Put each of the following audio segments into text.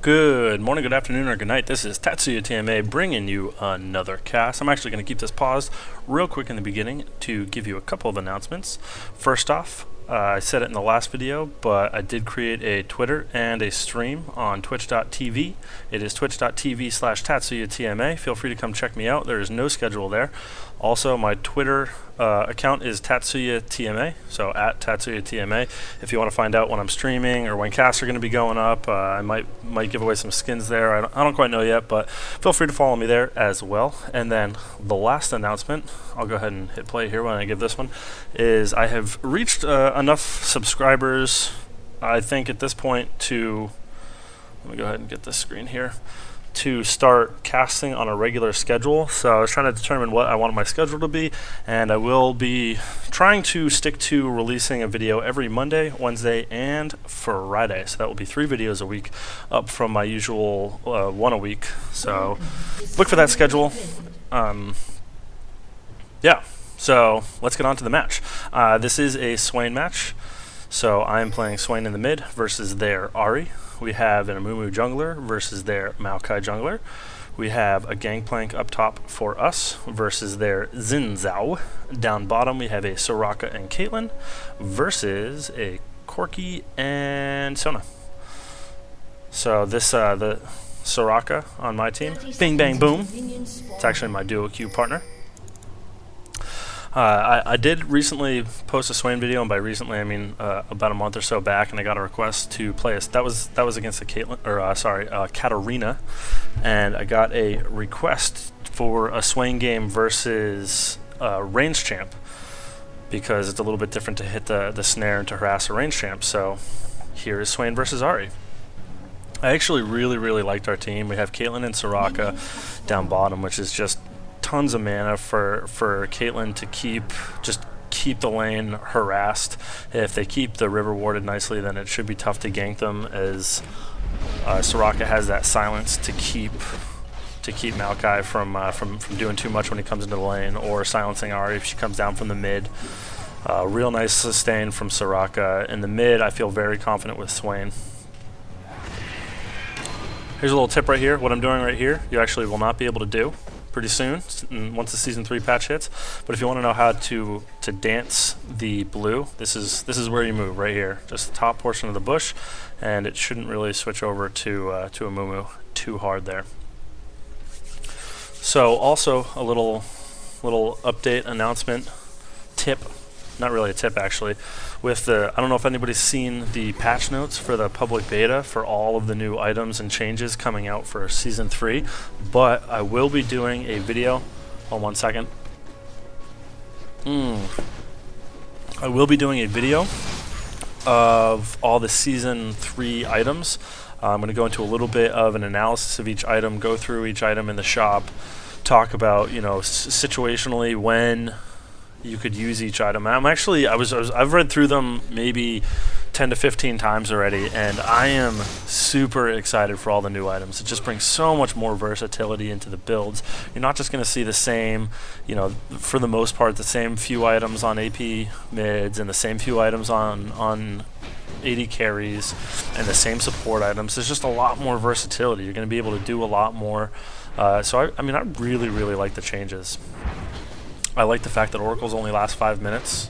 Good morning, good afternoon, or good night. This is Tatsuya TMA bringing you another cast. I'm actually going to keep this paused real quick in the beginning to give you a couple of announcements. First off, I said it in the last video, but I did create a Twitter and a stream on twitch.tv. It is twitch.tv/TatsuyaTMA. Feel free to come check me out. There is no schedule there. Also, my Twitter account is Tatsuya TMA, so at Tatsuya TMA. If you want to find out when I'm streaming or when casts are going to be going up, I might give away some skins there. I don't quite know yet, but feel free to follow me there as well. And then the last announcement, I'll go ahead and hit play here when I give this one, is I have reached enough subscribers, I think at this point, to, let me go ahead and get this screen here, to start casting on a regular schedule. So I was trying to determine what I wanted my schedule to be, and I will be trying to stick to releasing a video every Monday, Wednesday, and Friday. So that will be 3 videos a week, up from my usual 1 a week. So look for that schedule. Yeah, so let's get on to the match. This is a Swain match. So I'm playing Swain in the mid versus their Ahri. We have an Amumu jungler versus their Maokai jungler. We have a Gangplank up top for us versus their Zhao. Down bottom we have a Soraka and Caitlyn versus a Corki and Sona. So this the Soraka on my team. Bing bang boom. It's actually my duo queue partner. I did recently post a Swain video, and by recently I mean about a month or so back, and I got a request to play a, that was against a Caitlyn, or Katarina, and I got a request for a Swain game versus range champ, because it's a little bit different to hit the snare and to harass a range champ. So here is Swain versus Ahri. I actually really liked our team. We have Caitlyn and Soraka down bottom, which is just tons of mana for Caitlyn to keep the lane harassed. If they keep the river warded nicely, then it should be tough to gank them, as Soraka has that silence to keep Maokai from doing too much when he comes into the lane, or silencing Ahri if she comes down from the mid. Real nice sustain from Soraka. In the mid, I feel very confident with Swain. Here's a little tip right here. What I'm doing right here, you actually will not be able to do pretty soon, once the Season 3 patch hits. But if you want to know how to dance the blue, this is where you move, right here. Just the top portion of the bush, and it shouldn't really switch over to Amumu too hard there. So also a little update, announcement, tip, not really a tip actually, with the, I don't know if anybody's seen the patch notes for the public beta for all of the new items and changes coming out for Season 3, but I will be doing a video, hold on 1 second, I will be doing a video of all the Season 3 items. I'm going to go into a little bit of an analysis of each item, go through each item in the shop, talk about, you know, situationally when you could use each item. I've read through them maybe 10 to 15 times already, and I am super excited for all the new items. It just brings so much more versatility into the builds. You're not just going to see the same, you know, for the most part, the same few items on AP mids and the same few items on AD carries and the same support items. There's just a lot more versatility. You're going to be able to do a lot more. So I mean, I really like the changes. I like the fact that oracles only last 5 minutes.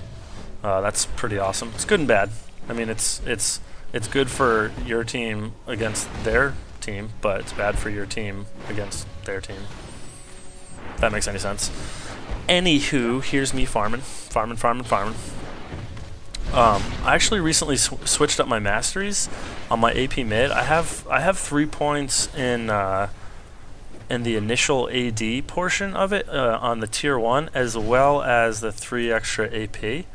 That's pretty awesome. It's good and bad. I mean, it's good for your team against their team, but it's bad for your team against their team. If that makes any sense. Anywho, here's me farming. I actually recently switched up my masteries on my AP mid. I have 3 points in the initial AD portion of it on the tier 1, as well as the 3 extra AP.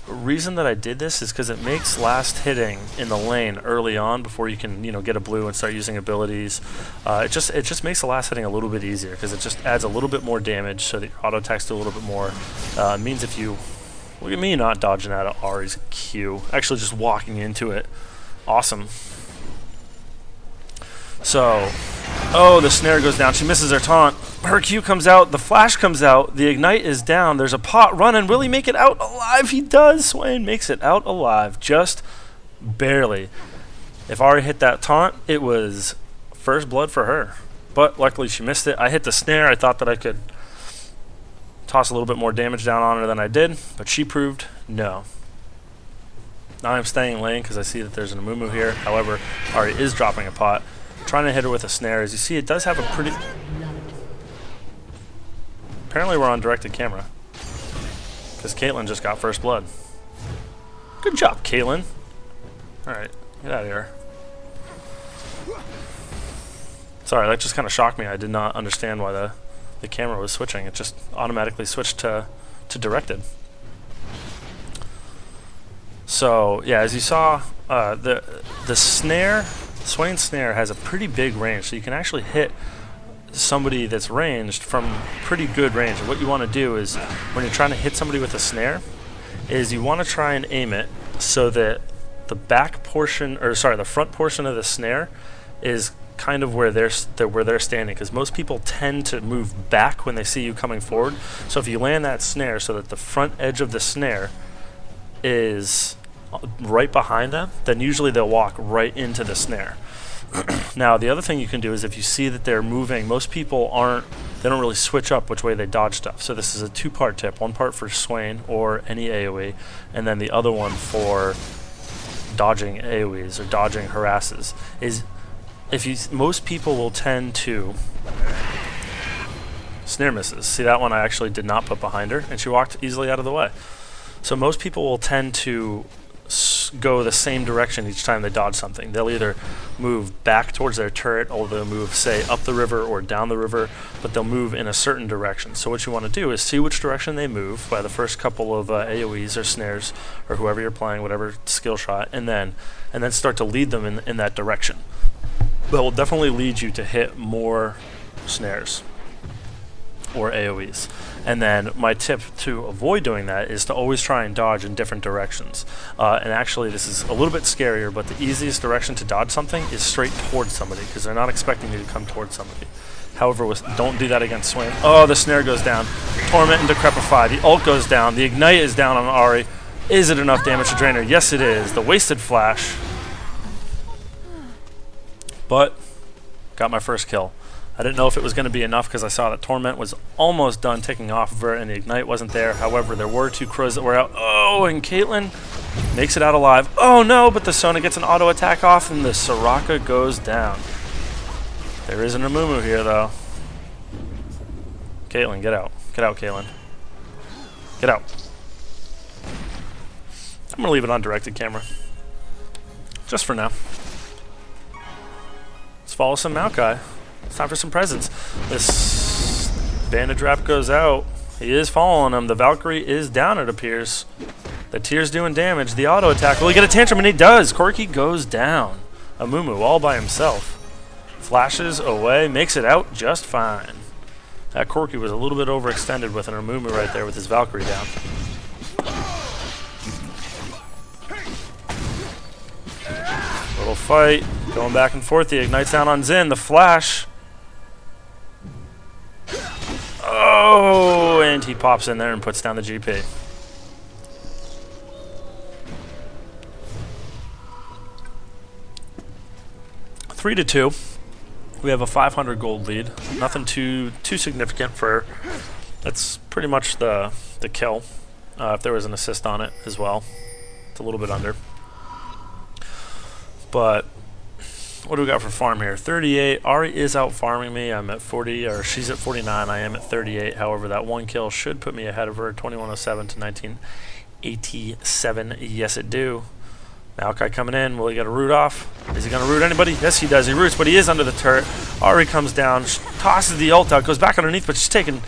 The reason that I did this is because it makes last hitting in the lane early on, before you can, you know, get a blue and start using abilities. It just makes the last hitting a little bit easier, because it just adds a little bit more damage, so that your auto attacks do a little bit more. It means if you look at me not dodging out of Ahri's Q, actually just walking into it, awesome. So, oh, the snare goes down. She misses her taunt. Her Q comes out. The flash comes out. The ignite is down. There's a pot running. Will he make it out alive? He does. Swain makes it out alive. Just barely. If Ahri hit that taunt, it was first blood for her. But luckily she missed it. I hit the snare. I thought that I could toss a little bit more damage down on her than I did, but she proved no. Now I'm staying in lane because I see that there's an Amumu here. However, Ahri is dropping a pot. Trying to hit her with a snare. As you see, it does have a pretty... Apparently we're on directed camera, because Caitlyn just got first blood. Good job, Caitlyn. Alright, get out of here. Sorry, that just kind of shocked me. I did not understand why the camera was switching. It just automatically switched to directed. So, yeah, as you saw, the snare, Swain's snare has a pretty big range, so you can actually hit somebody that's ranged from pretty good range. And what you want to do is, when you're trying to hit somebody with a snare, is you want to try and aim it so that the back portion, or sorry, the front portion of the snare is kind of where they're standing, because most people tend to move back when they see you coming forward. So if you land that snare so that the front edge of the snare is right behind them, then usually they'll walk right into the snare. Now the other thing you can do is, if you see that they're moving, most people they don't really switch up which way they dodge stuff. So this is a two-part tip. One part for Swain or any AoE, and then the other one for dodging AoEs or dodging harasses. Is most people will tend to snare misses. See, that one I actually did not put behind her, and she walked easily out of the way. So most people will tend to go the same direction each time they dodge something. They'll either move back towards their turret, or they'll move, say, up the river or down the river, but they'll move in a certain direction. So what you want to do is see which direction they move by the first couple of AoEs or snares, or whoever you're playing, whatever skill shot, and then start to lead them in that direction. That will definitely lead you to hit more snares or AoEs. And then my tip to avoid doing that is to always try and dodge in different directions. And actually this is a little bit scarier, but the easiest direction to dodge something is straight towards somebody, because they're not expecting you to come towards somebody. However, don't do that against Swain. Oh, the snare goes down. Torment and Decrepify. The ult goes down. The Ignite is down on Ahri. Is it enough damage to drain her? Yes, it is. The Wasted Flash. But got my first kill. I didn't know if it was going to be enough, because I saw that Torment was almost done ticking off of her and the Ignite wasn't there. However, there were two crows that were out. Oh, and Caitlyn makes it out alive. Oh no, but the Sona gets an auto attack off and the Soraka goes down. There is an Amumu here though. Caitlyn, get out. Get out, Caitlyn. Get out. I'm going to leave it on directed camera. Just for now. Let's follow some Maokai. It's time for some presents. This bandage wrap goes out. He is following him. The Valkyrie is down, it appears. The Tier's doing damage. The auto attack. Will he get a tantrum? And he does. Corki goes down. Amumu all by himself. Flashes away. Makes it out just fine. That Corki was a little bit overextended with an Amumu right there with his Valkyrie down. Little fight. Going back and forth. The Ignite's down on Xin. The Flash. Oh, and he pops in there and puts down the GP. Three to 2. We have a 500 gold lead. Nothing too significant for. That's pretty much the kill. If there was an assist on it as well, it's a little bit under. But what do we got for farm here? 38. Ahri is out farming me. I'm at 40, or she's at 49. I am at 38. However, that one kill should put me ahead of her. 2107 to 1987. Yes, it do. Maokai coming in. Will he get a root off? Is he going to root anybody? Yes, he does. He roots, but he is under the turret. Ahri comes down, tosses the ult out, goes back underneath, but she's taking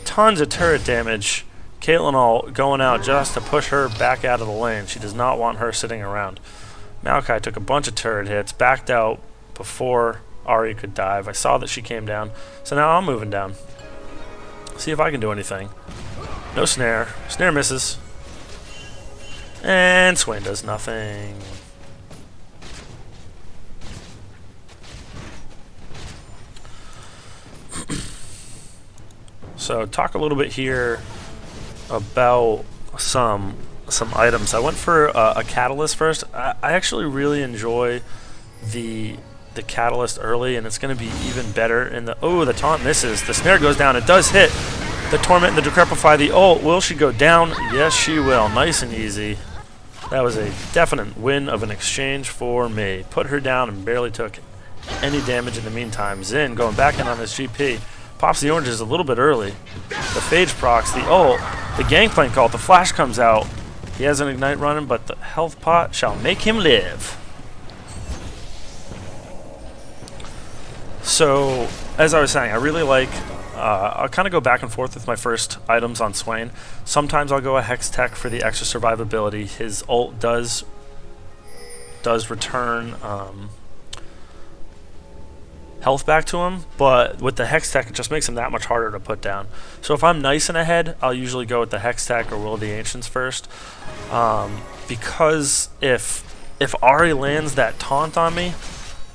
tons of turret damage. Caitlyn all going out just to push her back out of the lane. She does not want her sitting around. Maokai took a bunch of turret hits, backed out before Ahri could dive. I saw that she came down, so now I'm moving down. See if I can do anything. No snare. Snare misses. And Swain does nothing. So talk a little bit here about some items. I went for a catalyst first. I actually really enjoy the the catalyst early, and it's going to be even better in the... Oh, the taunt misses. The snare goes down. It does hit. The torment and the decrepify. The ult. Will she go down? Yes, she will. Nice and easy. That was a definite win of an exchange for me. Put her down and barely took any damage in the meantime. Xin going back in on his GP. Pops the oranges a little bit early. The Phage procs, the ult, the Gangplank ult, the flash comes out. He has an ignite running, but the health pot shall make him live. So, as I was saying, I really like... I'll kind of go back and forth with my first items on Swain. Sometimes I'll go a Hex Tech for the extra survivability. His ult does return... health back to him, but with the Hex Tech it just makes him that much harder to put down. So if I'm nice and ahead, I'll usually go with the Hex Tech or Will of the Ancients first, because if Ahri lands that taunt on me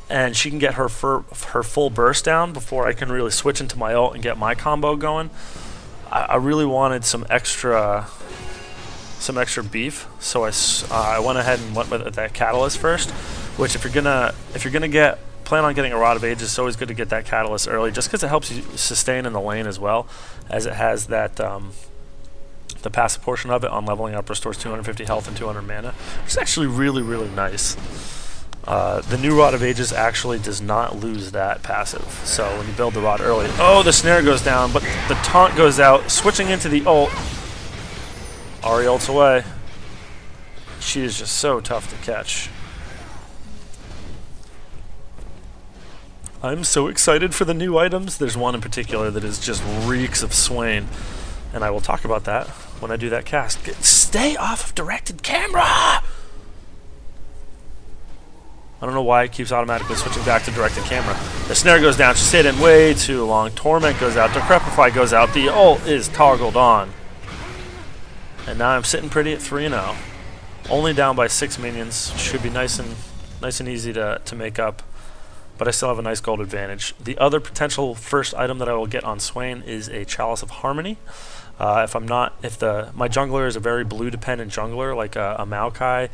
and she can get her full burst down before I can really switch into my ult and get my combo going, I really wanted some extra beef, so I went ahead and went with that catalyst first, which if you're gonna plan on getting a Rod of Ages, it's always good to get that catalyst early, just because it helps you sustain in the lane as well, as it has that the passive portion of it on leveling up restores 250 health and 200 mana, which is actually really, really nice. The new Rod of Ages actually does not lose that passive, so when you build the Rod early... Oh, the snare goes down, but the taunt goes out, switching into the ult. Ahri ults away. She is just so tough to catch. I'm so excited for the new items. There's one in particular that is just reeks of Swain, and I will talk about that when I do that cast. Stay off of directed camera! I don't know why it keeps automatically switching back to directed camera. The snare goes down. She stayed in way too long. Torment goes out. Decrepify goes out. The ult is toggled on. And now I'm sitting pretty at 3-0. Only down by 6 minions. Should be nice and easy to make up. But I still have a nice gold advantage. The other potential first item that I will get on Swain is a Chalice of Harmony. My jungler is a very blue dependent jungler, like a Maokai,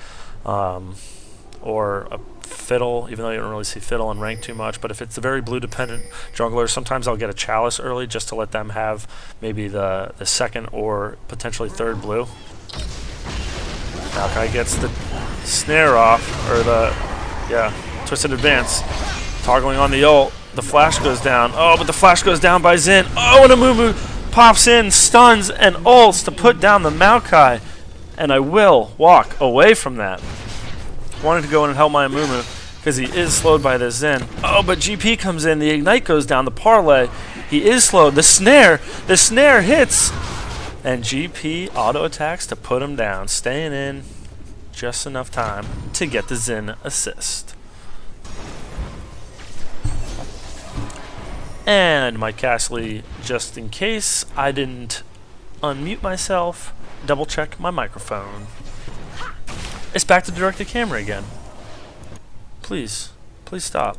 or a Fiddle, even though you don't really see Fiddle in rank too much. But if it's a very blue dependent jungler, sometimes I'll get a Chalice early just to let them have maybe the second or potentially third blue. Maokai gets the snare off, or Twisted Advance. Toggling on the ult, the flash goes down. Oh, but the flash goes down by Xin. Oh, and Amumu pops in, stuns, and ults to put down the Maokai. And I will walk away from that. Wanted to go in and help my Amumu because he is slowed by this Xin. Oh, but GP comes in, the ignite goes down, the parlay. He is slowed. The snare hits. And GP auto attacks to put him down, staying in just enough time to get the Xin assist. And my Castly, just in case I didn't unmute myself, double check my microphone. It's back to directed camera again. Please stop.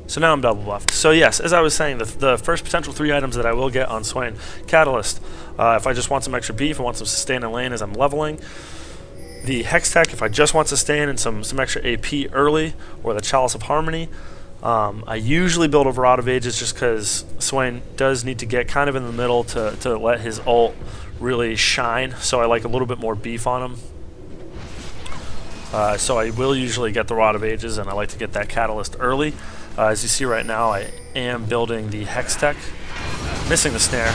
So now I'm double buffed. So yes, as I was saying, the first potential 3 items that I will get on Swain. Catalyst, if I just want some extra beef, I want some sustain in lane as I'm leveling. The Hex Tech, if I just want sustain and some extra AP early, or the Chalice of Harmony. I usually build a Rod of Ages just because Swain does need to get kind of in the middle to let his ult really shine, so I like a little bit more beef on him. So I will usually get the Rod of Ages, and I like to get that Catalyst early. As you see right now, I am building the Hex Tech, missing the snare,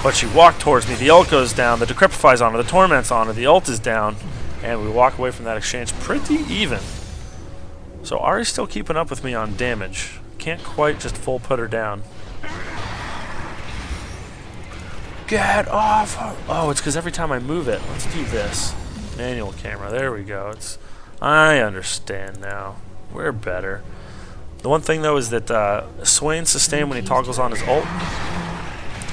but she walked towards me. The ult goes down, the Decrepify's on her, the Torment's on her, the ult is down, and we walk away from that exchange pretty even. So Ahri's still keeping up with me on damage. Can't quite just full put her down. Get off her! Oh, it's because every time I move it. Let's do this. Manual camera. There we go. I understand now. We're better. The one thing though is that Swain's sustain when he toggles on his ult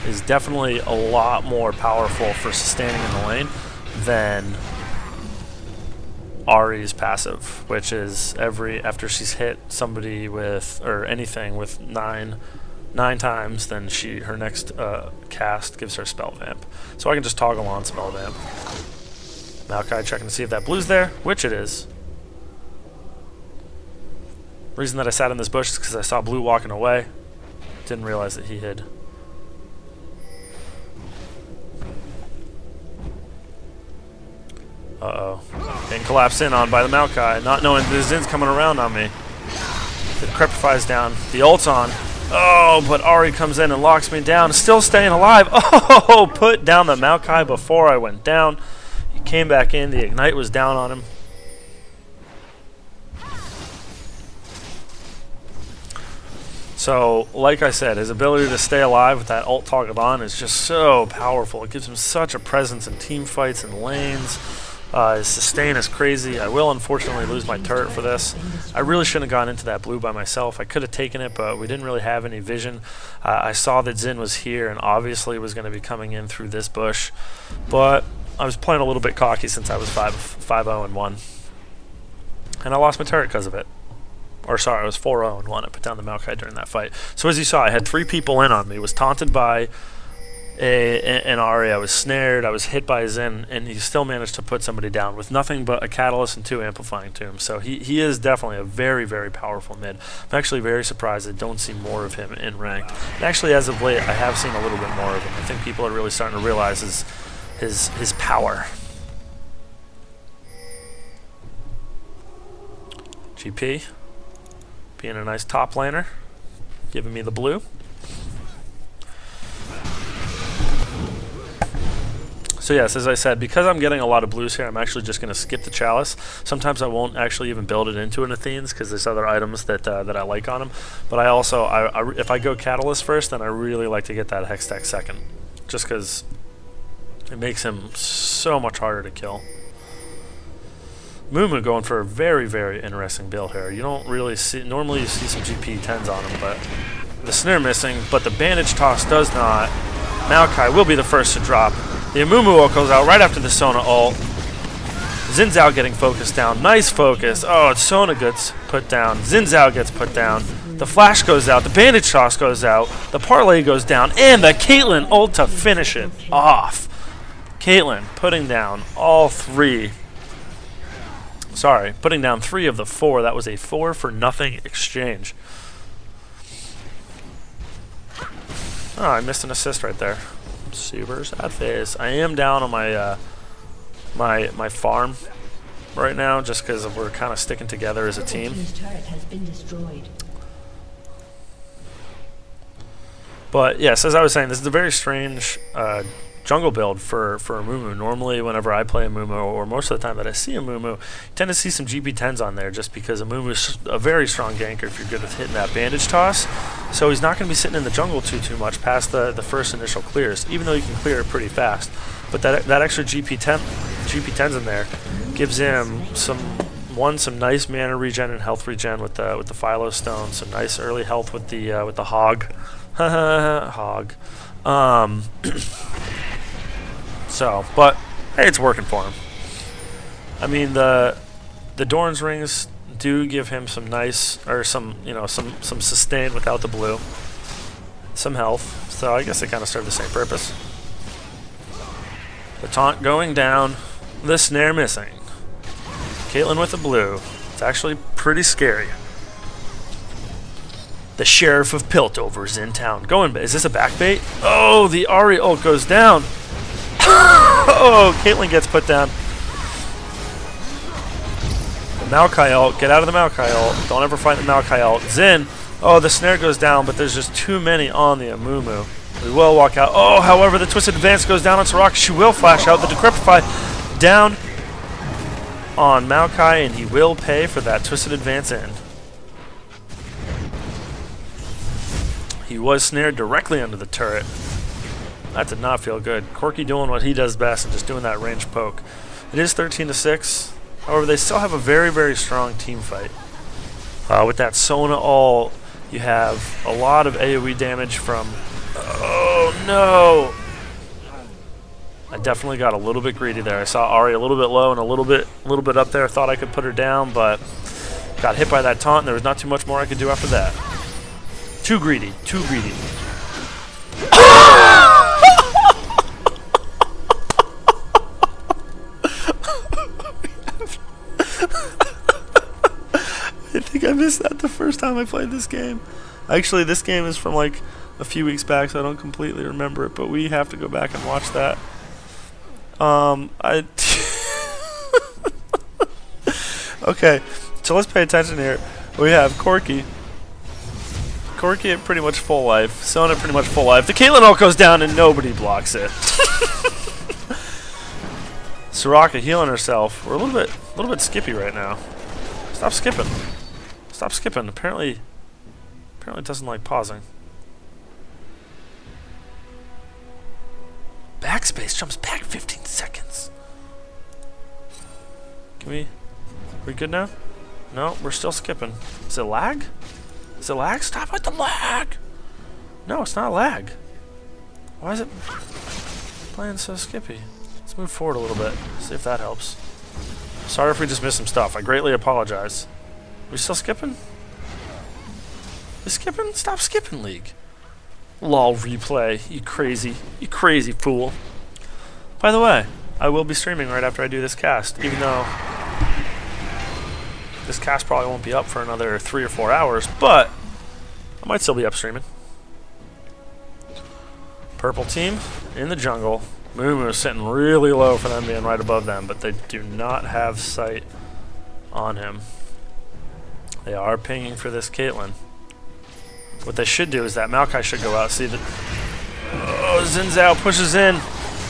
is definitely a lot more powerful for sustaining in the lane than Ahri's passive, which is after she's hit somebody with, or anything with 9 times, then her next cast gives her spell vamp. So I can just toggle on spell vamp. Maokai checking to see if that blue's there, which it is. Reason that I sat in this bush is because I saw blue walking away. Didn't realize that he hid. Uh-oh. Getting collapsed in on by the Maokai, not knowing the Zin's coming around on me. The Decrepify's down. The ult's on. Oh, but Ahri comes in and locks me down. Still staying alive. Oh, put down the Maokai before I went down. He came back in. The Ignite was down on him. So, like I said, his ability to stay alive with that ult toggled on is just so powerful. It gives him such a presence in team fights and lanes. His sustain is crazy. I will unfortunately lose my turret for this. I really shouldn't have gone into that blue by myself. I could have taken it, but we didn't really have any vision. I saw that Zin was here and obviously was going to be coming in through this bush. But I was playing a little bit cocky since I was 5-0-1. And I lost my turret because of it. Or sorry, I was 4-0-1. I put down the Maokai during that fight. So as you saw, I had 3 people in on me. Was taunted by an Ahri. I was snared. I was hit by Zen, and he still managed to put somebody down with nothing but a catalyst and 2 amplifying tombs. So he is definitely a very, very powerful mid. I'm actually very surprised I don't see more of him in ranked. And actually, as of late, I have seen a little bit more of him. I think people are really starting to realize his power. GP being a nice top laner, giving me the blue. So yes, as I said, because I'm getting a lot of blues here, I'm actually just going to skip the Chalice. Sometimes I won't actually even build it into an Athene's because there's other items that that I like on him. But I also, if I go Catalyst first, then I really like to get that Hextech second, just because it makes him so much harder to kill. Amumu going for a very, very interesting build here. You don't really see, normally you see some GP 10s on him, but the snare missing, but the bandage toss does not. Maokai will be the first to drop. The Amumu ult goes out right after the Sona ult. Xin Zhao getting focused down. Nice focus. Oh, Sona gets put down. Xin Zhao gets put down. The flash goes out. The bandage toss goes out. The parlay goes down. And the Caitlyn ult to finish it off. Caitlyn putting down all 3. Sorry, putting down 3 of the 4. That was a 4-for-nothing exchange. Oh, I missed an assist right there. Super sad face. I am down on my my farm right now, just because we're kind of sticking together as a team. But yes, as I was saying, this is a very strange jungle build for Amumu. Normally, whenever I play Amumu, or most of the time that I see Amumu, you tend to see some GP10s on there, just because Amumu is a very strong ganker if you're good with hitting that bandage toss. So he's not going to be sitting in the jungle too much past the first initial clears, even though you can clear it pretty fast. But that extra GP10s in there gives him some nice mana regen and health regen with the Philo Stone, some nice early health with the hog. Hog. So, but hey, it's working for him. I mean, the Dorn's rings do give him some nice, or some sustain without the blue, some health. So I guess they kind of serve the same purpose. The taunt going down, the snare missing. Caitlyn with the blue. It's actually pretty scary. The Sheriff of Piltover's in town. Is this a backbait? Oh, the Ahri ult goes down. Oh, Caitlyn gets put down. The Maokai ult. Get out of the Maokai ult. Don't ever fight the Maokai ult. Zin. Oh, the snare goes down, but there's just too many on the Amumu. We will walk out. Oh, however, the Twisted Advance goes down on Soraka. She will flash out. The Decrepify down on Maokai, and he will pay for that Twisted Advance in. He was snared directly under the turret. That did not feel good. Corki doing what he does best and just doing that range poke. It is 13-6. However, they still have a very, very strong team fight. With that Sona ult, you have a lot of AoE damage from... Oh, no! I definitely got a little bit greedy there. I saw Ahri a little bit low and a little bit up there. Thought I could put her down, but got hit by that taunt, and there was not too much more I could do after that. Too greedy. Too greedy. think I missed that the first time I played this game. Actually, this game is from like a few weeks back, so I don't completely remember it, but we have to go back and watch that. Okay, so let's pay attention here. We have Corki. Corki at pretty much full life. Sona pretty much full life. The Caitlyn ult goes down and nobody blocks it. Soraka healing herself. We're a little bit skippy right now. Stop skipping. Stop skipping. Apparently it doesn't like pausing. Backspace jumps back 15 seconds. Are we good now? No, we're still skipping. Is it lag? Is it lag? Stop with the lag! No, it's not lag. Why is it playing so skippy? Let's move forward a little bit. See if that helps. Sorry if we just missed some stuff. I greatly apologize. We still skipping? You skipping? Stop skipping, League. LOL replay. You crazy fool. By the way, I will be streaming right after I do this cast, even though this cast probably won't be up for another 3 or 4 hours, but I might still be up streaming. Purple team in the jungle. Amumu is sitting really low for them being right above them, but they do not have sight on him. They are pinging for this Caitlyn. What they should do is that Maokai should go out. See that? Oh, Zhao pushes in.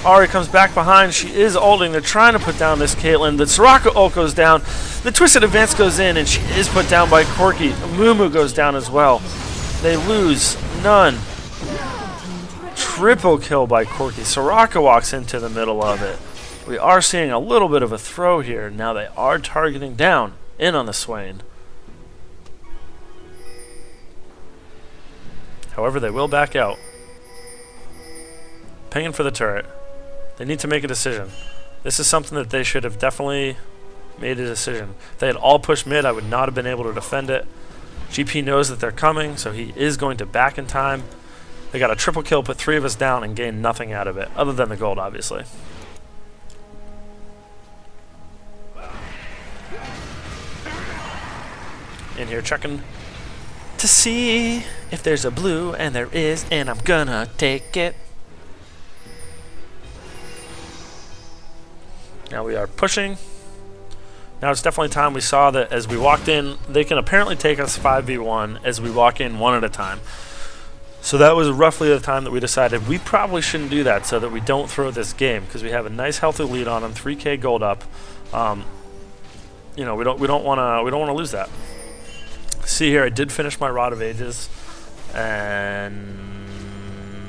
Ahri comes back behind. She is ulting. They're trying to put down this Caitlyn. The Soraka ult goes down. The Twisted Advance goes in, and she is put down by Corki. Amumu goes down as well. They lose none. Triple kill by Corki. Soraka walks into the middle of it. We are seeing a little bit of a throw here. Now they are targeting down in on the Swain. However, they will back out. Pinging for the turret. They need to make a decision. This is something that they should have definitely made a decision. If they had all pushed mid, I would not have been able to defend it. GP knows that they're coming, so he is going to back in time. They got a triple kill, put 3 of us down, and gained nothing out of it, other than the gold, obviously. In here checking to see if there's a blue, and there is, and I'm gonna take it. Now we are pushing. Now it's definitely time. We saw that as we walked in, they can apparently take us 5v1 as we walk in one at a time. So that was roughly the time that we decided we probably shouldn't do that so that we don't throw this game, because we have a nice healthy lead on them, 3k gold up. You know, we don't want to lose that. See here, I did finish my Rod of Ages, and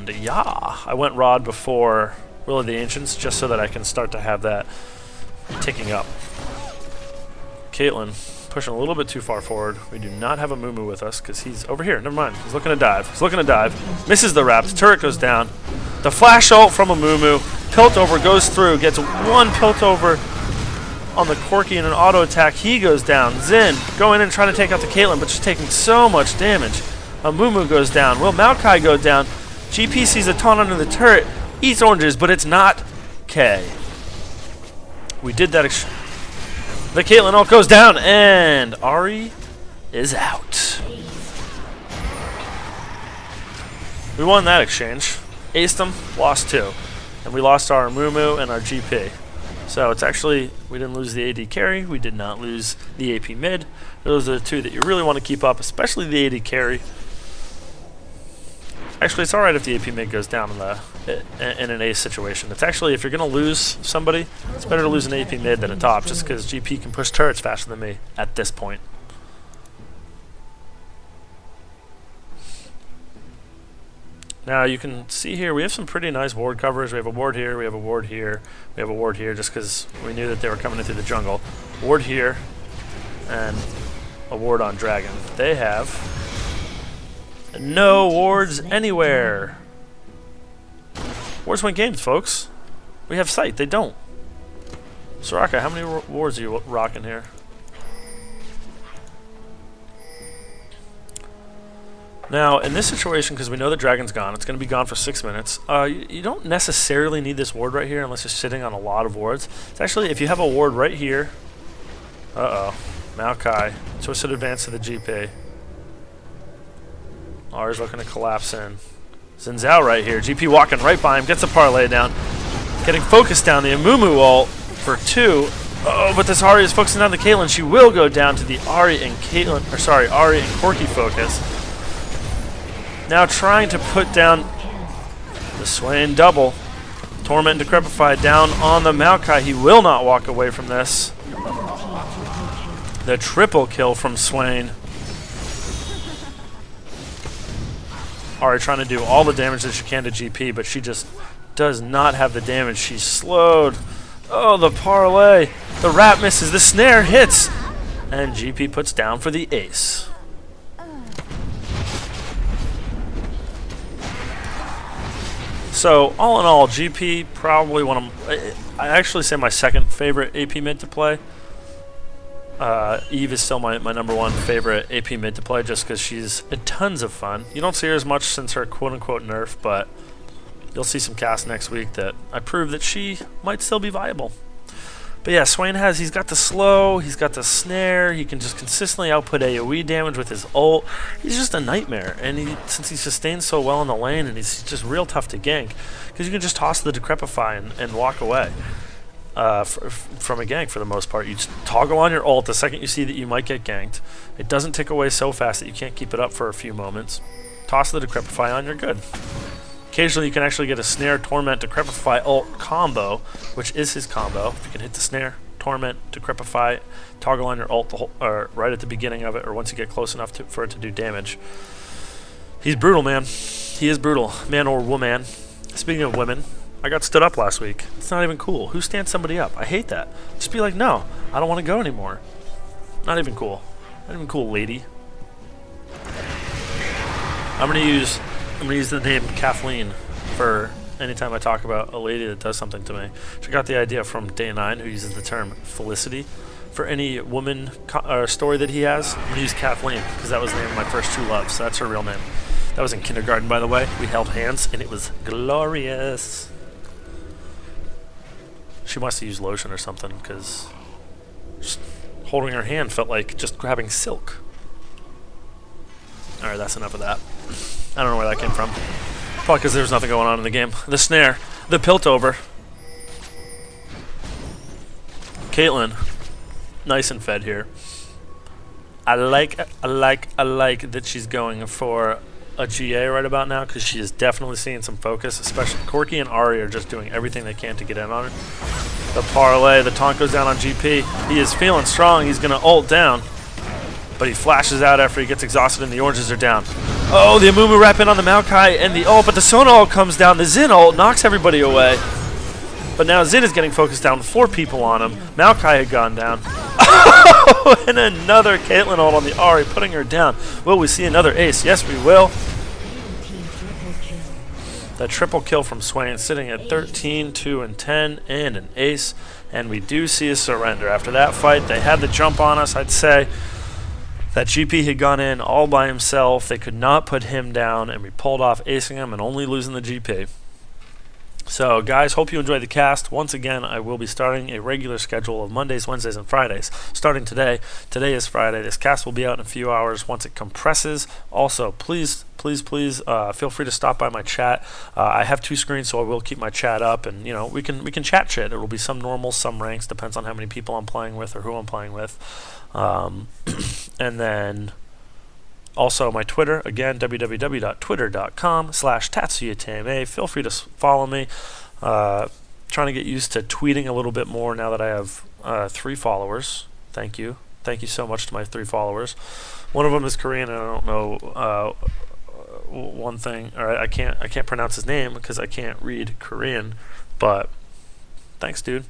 yeah, I went Rod before Will of the Ancients just so that I can start to have that ticking up. Caitlyn pushing a little bit too far forward. We do not have a Amumu with us because he's over here. Never mind. He's looking to dive. He's looking to dive. Misses the wraps. Turret goes down. The flash ult from Amumu. Piltover goes through. Gets one Piltover on the Corki in an auto attack. He goes down. Xin going in and trying to take out the Caitlyn, but she's taking so much damage. Amumu goes down. Will Maokai go down? GP sees a taunt under the turret. Eats oranges, but it's not K. We did that. The Caitlyn ult goes down, and Ahri is out. We won that exchange. Aced them, lost 2. And we lost our Amumu and our GP. So it's actually, we didn't lose the AD carry, we did not lose the AP mid. Those are the 2 that you really want to keep up, especially the AD carry. Actually, it's alright if the AP mid goes down in an ace situation. It's actually, if you're going to lose somebody, it's better to lose an AP mid than a top, just because GP can push turrets faster than me at this point. Now you can see here, we have some pretty nice ward coverage. We have a ward here, we have a ward here, we have a ward here, just because we knew that they were coming in through the jungle. Ward here, and a ward on Dragon. They have no wards anywhere. Wards win games, folks. We have sight, they don't. Soraka, how many wards are you rocking here? Now, in this situation, because we know the Dragon's gone, it's going to be gone for 6 minutes, you don't necessarily need this ward right here unless you're sitting on a lot of wards. It's actually, if you have a ward right here, Maokai Twisted advance to the GP. Ahri's looking to collapse in. Zhao right here. GP walking right by him. Gets a parlay down. Getting focused down. The Amumu ult for 2. Oh, but this Ahri is focusing on the Caitlyn. She will go down to the Ahri and Corki focus. Now trying to put down the Swain double. Torment and Decrepify down on the Maokai. He will not walk away from this. The triple kill from Swain. Ahri trying to do all the damage that she can to GP, but she just does not have the damage. She's slowed. Oh, the parlay. The wrap misses. The snare hits. And GP puts down for the ace. So, all in all, GP probably one of I actually say my second favorite AP mid to play. Eve is still my number one favorite AP mid to play just because she's tons of fun. You don't see her as much since her quote-unquote nerf, but you'll see some casts next week that I prove that she might still be viable. But yeah, Swain he's got the slow, he's got the snare, he can just consistently output AoE damage with his ult. He's just a nightmare, and since he sustains so well in the lane, and he's just real tough to gank, because you can just toss the Decrepify and walk away from a gank for the most part. You just toggle on your ult the second you see that you might get ganked. It doesn't tick away so fast that you can't keep it up for a few moments. Toss the Decrepify on, you're good. Occasionally you can actually get a Snare, Torment, Decrepify, ult combo, which is his combo. If you can hit the Snare, Torment, Decrepify, toggle on your ult or right at the beginning of it, or once you get close enough for it to do damage. He's brutal, man. He is brutal. Man or woman. Speaking of women, I got stood up last week. It's not even cool. Who stands somebody up? I hate that. Just be like, no, I don't want to go anymore. Not even cool. Not even cool, lady. I'm gonna use the name Kathleen for anytime I talk about a lady that does something to me. She got the idea from Day 9, who uses the term Felicity. For any woman story that he has, I'm gonna use Kathleen, because that was the name of my first true love, so that's her real name. That was in kindergarten, by the way. We held hands, and it was glorious. She must have used lotion or something, because holding her hand felt like just grabbing silk. Alright, that's enough of that. I don't know where that came from. Probably because there was nothing going on in the game. The snare. The Piltover. Caitlyn. Nice and fed here. I like that she's going for a GA right about now, because she is definitely seeing some focus, especially Corki and Ahri are just doing everything they can to get in on her. The parlay, the taunt goes down on GP. He is feeling strong. He's going to ult down, but he flashes out after he gets exhausted and the oranges are down. Oh, the Amumu wrap in on the Maokai and the ult, but the Sona ult comes down. The Xin ult knocks everybody away. But now Xin is getting focused down with 4 people on him. Maokai had gone down. Oh, and another Caitlyn ult on the Ahri, putting her down. Will we see another ace? Yes, we will. The triple kill from Swain, sitting at 13, 2, and 10, and an ace. And we do see a surrender. After that fight, they had the jump on us, I'd say. That GP had gone in all by himself. They could not put him down, and we pulled off acing him and only losing the GP. So, guys, hope you enjoyed the cast. Once again, I will be starting a regular schedule of Mondays, Wednesdays, and Fridays. Starting today. Today is Friday. This cast will be out in a few hours once it compresses. Also, please feel free to stop by my chat. I have 2 screens, so I will keep my chat up, and you know we can chat shit. It will be some normal, some ranks, depends on how many people I'm playing with or who I'm playing with. And then also my Twitter, again, www.twitter.com/TatsuyatMA. Feel free to follow me. Trying to get used to tweeting a little bit more now that I have 3 followers. Thank you so much to my 3 followers. One of them is Korean, and I don't know one thing, or I can't pronounce his name because I can't read Korean. But thanks, dude.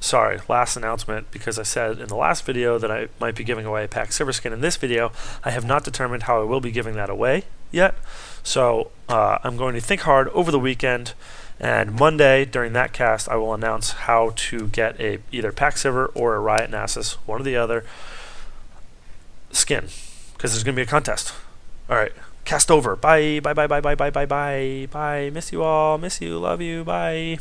Sorry, last announcement, because I said in the last video that I might be giving away a pack silver skin. In this video, I have not determined how I will be giving that away yet. So I'm going to think hard over the weekend, and Monday during that cast I will announce how to get either pack silver or a Riot Nasus, one or the other, skin, because there's going to be a contest. Alright, cast over. Bye. Miss you all. Miss you. Love you. Bye.